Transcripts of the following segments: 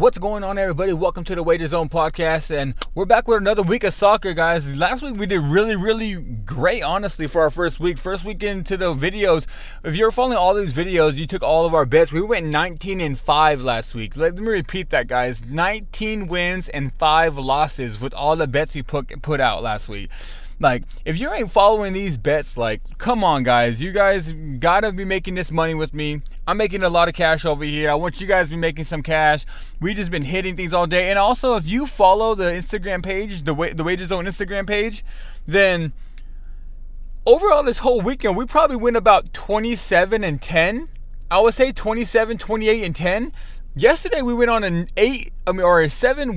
What's going on, everybody? Welcome to the TheWagerZone podcast, and we're back with another week of soccer, guys. Last week we did really great, honestly, for our first week into the videos. If you're following all these videos, you took all of our bets. We went 19-5 last week. Let me repeat that, guys. 19 wins and 5 losses with all the bets we put out last week. Like, if you ain't following these bets, like, come on, guys. You guys gotta be making this money with me. I'm making a lot of cash over here. I want you guys to be making some cash. We just been hitting things all day. And also, if you follow the Instagram page, the TheWagerZone Instagram page, then overall this whole weekend, we probably win about 27-10. I would say 27, 28, and 10. Yesterday we went on a seven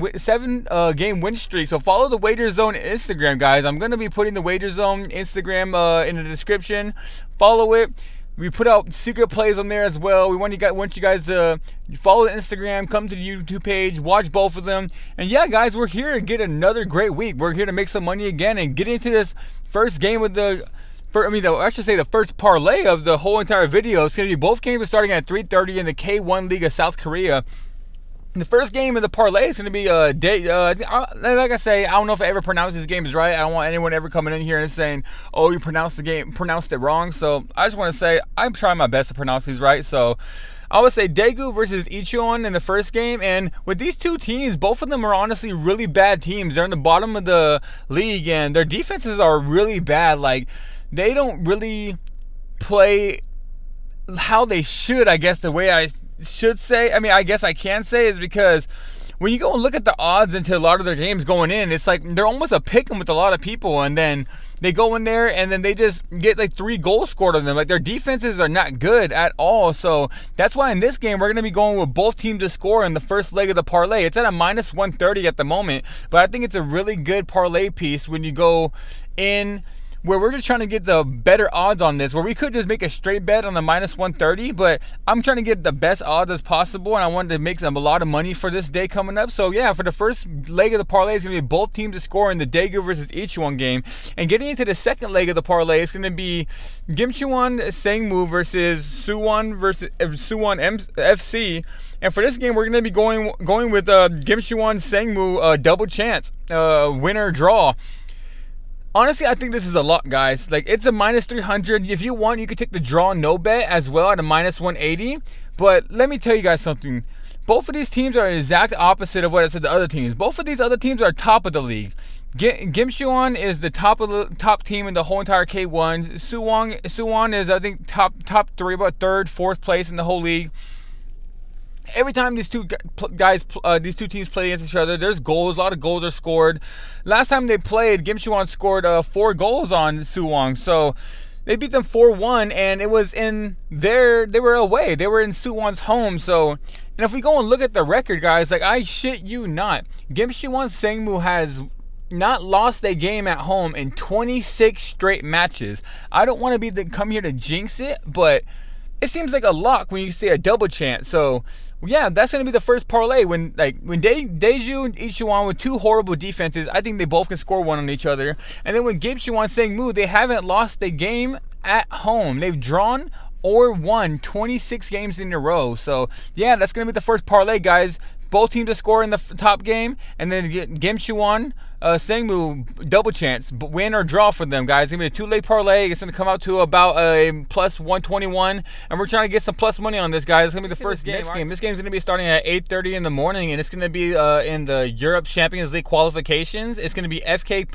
game win streak. So follow the TheWagerZone Instagram, guys. I'm gonna be putting the TheWagerZone Instagram in the description. Follow it. We put out secret plays on there as well. We want you guys to follow the Instagram, come to the YouTube page, watch both of them. And yeah, guys, we're here to get another great week. We're here to make some money again and get into this first game with the first parlay of the whole entire video. It's going to be both games starting at 3:30 in the K1 League of South Korea. The first game of the parlay is going to be like I say, I don't know if I ever pronounced this game is right. I don't want anyone ever coming in here and saying, "Oh, you pronounced it wrong." So I just want to say I'm trying my best to pronounce these right. So I would say Daegu versus Incheon in the first game. And with these two teams, both of them are honestly really bad teams. They're in the bottom of the league, and their defenses are really bad. Like, they don't really play how they should, I guess, the way I should say. I guess I can say is because when you go and look at the odds into a lot of their games going in, it's like they're almost a pick 'em with a lot of people, and then they go in there and then they just get like 3 goals scored on them. Like, their defenses are not good at all. So that's why in this game we're going to be going with both teams to score in the first leg of the parlay. It's at a minus 130 at the moment, but I think it's a really good parlay piece when you go in where we're just trying to get the better odds on this, where we could just make a straight bet on the minus 130, but I'm trying to get the best odds as possible, and I wanted to make a lot of money for this day coming up. So yeah, for the first leg of the parlay, it's going to be both teams to score in the Daegu versus Incheon game. And getting into the second leg of the parlay, it's going to be Gimcheon Sangmu versus Suwon FC. And for this game, we're going to be going with Gimcheon Sangmu double chance, winner draw. Honestly, I think this is a lot, guys. Like, it's a minus 300. If you want, you could take the draw no bet as well at a minus 180. But let me tell you guys something. Both of these teams are the exact opposite of what I said the other teams. Both of these other teams are top of the league. Gimcheon is the top team in the whole entire K1. Suwon is, I think, top 3, about 3rd, 4th place in the whole league. Every time these two teams play against each other, there's goals. A lot of goals are scored. Last time they played, Gimcheon scored 4 goals on Suwon. So they beat them 4-1, and it was in they were away. They were in Suwon's home. So, and if we go and look at the record, guys, like, I shit you not, Gimcheon Sangmu has not lost a game at home in 26 straight matches. I don't want to come here to jinx it, but it seems like a lock when you say a double chance. So yeah, that's going to be the first parlay. When Daegu and Incheon with 2 horrible defenses, I think they both can score 1 on each other. And then when Gimcheon Sangmu, they haven't lost a game at home. They've drawn or won 26 games in a row. So yeah, that's going to be the first parlay, guys. Both teams to score in the top game, and then Gimcheon Sangmu double chance, win or draw for them, guys. It's going to be a 2-leg parlay. It's going to come out to about a plus 121, and we're trying to get some plus money on this, guys. It's going to be the first game. This game's going to be starting at 8:30 in the morning, and it's going to be in the Europe Champions League qualifications. It's going to be FK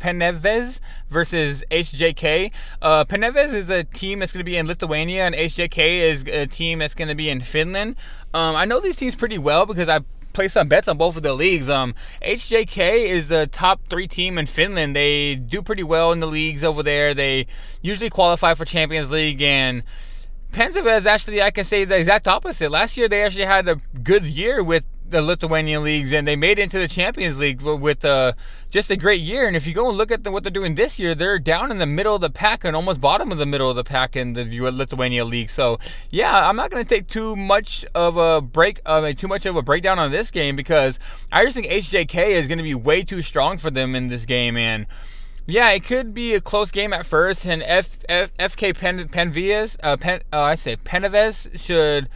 Penevez versus HJK. Penevez is a team that's going to be in Lithuania, and HJK is a team that's going to be in Finland. I know these teams pretty well because I've placed some bets on both of the leagues. HJK is the top 3 team in Finland. They do pretty well in the leagues over there. They usually qualify for Champions League, and Penevez, actually, I can say the exact opposite. Last year, they actually had a good year with the Lithuanian leagues, and they made it into the Champions League with just a great year. And if you go and look at what they're doing this year, they're down in the middle of the pack and almost bottom of the middle of the pack in the Lithuania league. So yeah, I'm not going to take too much of a breakdown on this game, because I just think HJK is going to be way too strong for them in this game. And yeah, it could be a close game at first, and FK Penevez should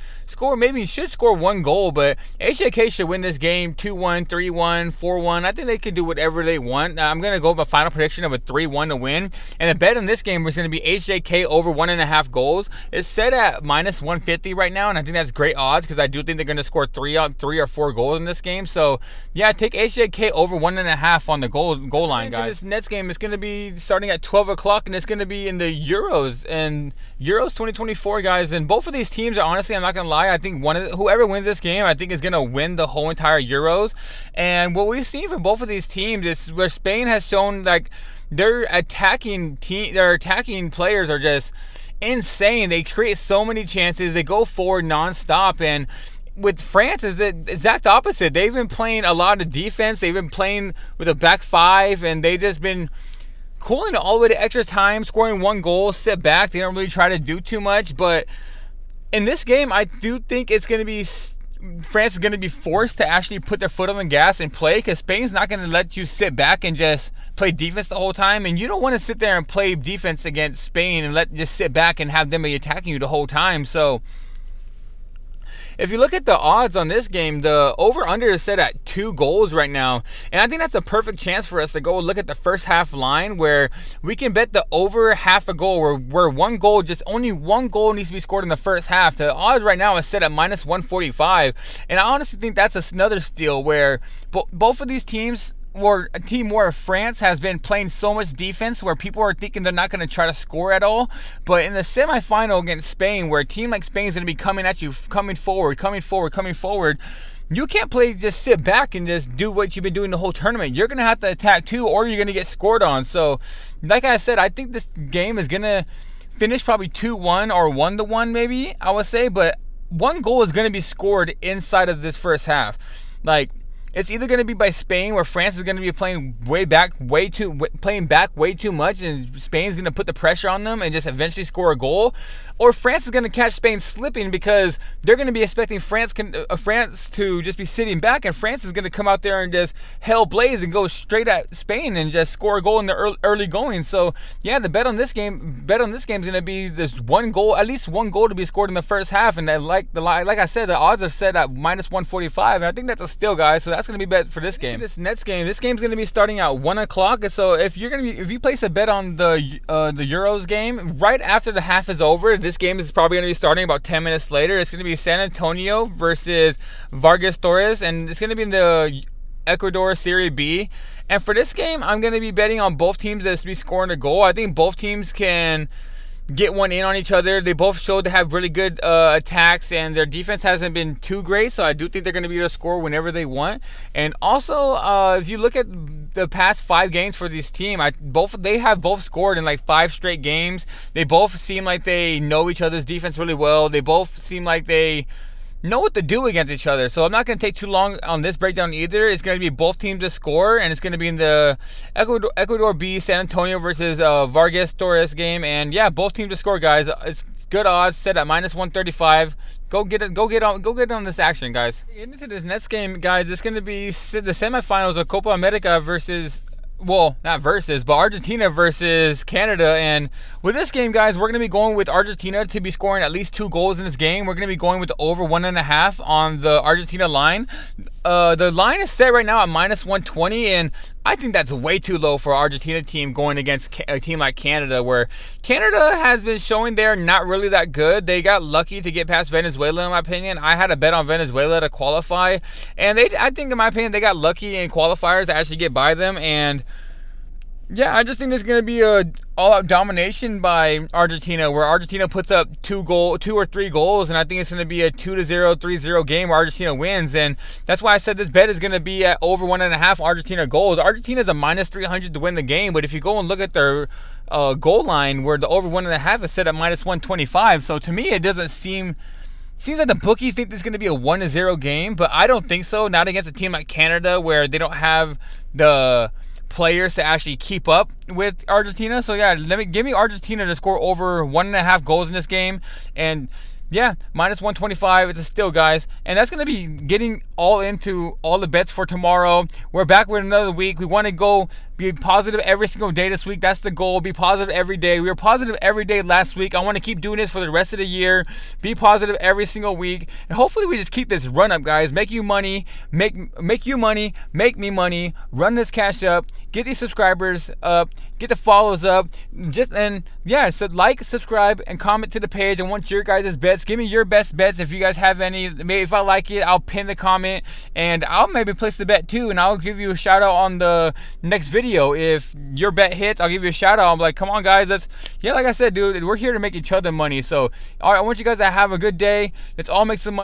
should score 1 goal, but HJK should win this game 2-1, 3-1, 4-1. I think they could do whatever they want. I'm going to go with a final prediction of a 3-1 to win. And the bet on this game is going to be HJK over 1.5 goals. It's set at minus 150 right now, and I think that's great odds because I do think they're going to score 3 or 4 goals in this game. So, yeah, take HJK over 1.5 on the goal line, guys. This next game is going to be starting at 12 o'clock, and it's going to be in the Euros. And Euros 2024, guys. And both of these teams are, honestly, I'm not going to lie, I think whoever wins this game, I think is going to win the whole entire Euros. And what we've seen from both of these teams is where Spain has shown, like, their attacking players are just insane. They create so many chances. They go forward nonstop. And with France, is the exact opposite. They've been playing a lot of defense. They've been playing with a back five, and they've just been cooling it all the way to extra time, scoring 1 goal, sit back. They don't really try to do too much. But in this game, I do think it's going to be France is going to be forced to actually put their foot on the gas and play, because Spain's not going to let you sit back and just play defense the whole time. And you don't want to sit there and play defense against Spain and just sit back and have them be attacking you the whole time. So if you look at the odds on this game, the over-under is set at 2 goals right now. And I think that's a perfect chance for us to go look at the first half line, where we can bet the over half a goal, where only one goal needs to be scored in the first half. The odds right now is set at minus 145. And I honestly think that's another steal, where both of these teams, or a team where France has been playing so much defense where people are thinking they're not going to try to score at all. But in the semifinal against Spain, where a team like Spain is going to be coming at you, coming forward, you can't just sit back and just do what you've been doing the whole tournament. You're going to have to attack too, or you're going to get scored on. So, like I said, I think this game is going to finish probably 2-1 or 1-1 maybe, I would say. But 1 goal is going to be scored inside of this first half. Like, it's either going to be by Spain, where France is going to be playing back way too much, and Spain's going to put the pressure on them and just eventually score a goal, or France is going to catch Spain slipping, because they're going to be expecting France to just be sitting back, and France is going to come out there and just hell blaze and go straight at Spain and just score a goal in the early going. So yeah, the bet on this game is going to be this 1 goal, at least 1 goal to be scored in the first half, and like I said, the odds are set at minus 145, and I think that's a steal, guys. So that's going to be bet for this game. This next game, this game's going to be starting at 1 o'clock. So if you place a bet on the Euros game right after the half is over, this game is probably going to be starting about 10 minutes later. It's going to be San Antonio versus Vargas Torres, and it's going to be in the Ecuador Serie B. And for this game, I'm going to be betting on both teams to be scoring a goal. I think both teams can get one in on each other. They both showed to have really good attacks, and their defense hasn't been too great, so I do think they're going to be able to score whenever they want. And also, if you look at the past 5 games for this team, they have both scored in like 5 straight games. They both seem like they know each other's defense really well. They both seem like they know what to do against each other. So I'm not going to take too long on this breakdown either. It's going to be both teams to score, and it's going to be in the Ecuador B, San Antonio versus Vargas Torres game. And yeah, both teams to score, guys. It's good odds, set at minus 135. Go get on this action, guys. Getting into this next game, guys, it's going to be the semifinals of Copa America versus, well, not versus, but Argentina versus Canada. And with this game, guys, we're going to be going with Argentina to be scoring at least 2 goals in this game. We're going to be going with the over 1.5 on the Argentina line. The line is set right now at minus 120, and I think that's way too low for an Argentina team going against a team like Canada, where Canada has been showing they're not really that good. They got lucky to get past Venezuela, in my opinion. I had a bet on Venezuela to qualify, and I think, in my opinion, they got lucky in qualifiers to actually get by them. And yeah, I just think there's going to be a all-out domination by Argentina, where Argentina puts up 2 or 3 goals, and I think it's going to be a 2-0, 3-0 game where Argentina wins. And that's why I said this bet is going to be at over 1.5 Argentina goals. Argentina is a minus 300 to win the game, but if you go and look at their goal line, where the over 1.5 is set at minus 125, so to me it doesn't seems like the bookies think this is going to be a 1-0 game, but I don't think so. Not against a team like Canada, where they don't have the players to actually keep up with Argentina. So yeah, give me Argentina to score over 1.5 goals in this game. And yeah, minus 125. It's a steal, guys. And that's going to be getting all into all the bets for tomorrow. We're back with another week. We want to go be positive every single day this week. That's the goal. Be positive every day. We were positive every day last week. I want to keep doing this for the rest of the year. Be positive every single week. And hopefully we just keep this run up, guys. Make you money. Make you money. Make me money. Run this cash up. Get these subscribers up. Get the follows up. So like, subscribe, and comment to the page. I want your guys' bets. Give me your best bets if you guys have any. Maybe if I like it, I'll pin the comment, and I'll maybe place the bet too, and I'll give you a shout out on the next video. If your bet hits, I'll give you a shout out. I'm like, come on, guys. Like I said, dude, we're here to make each other money. So, all right, I want you guys to have a good day. Let's all make some money.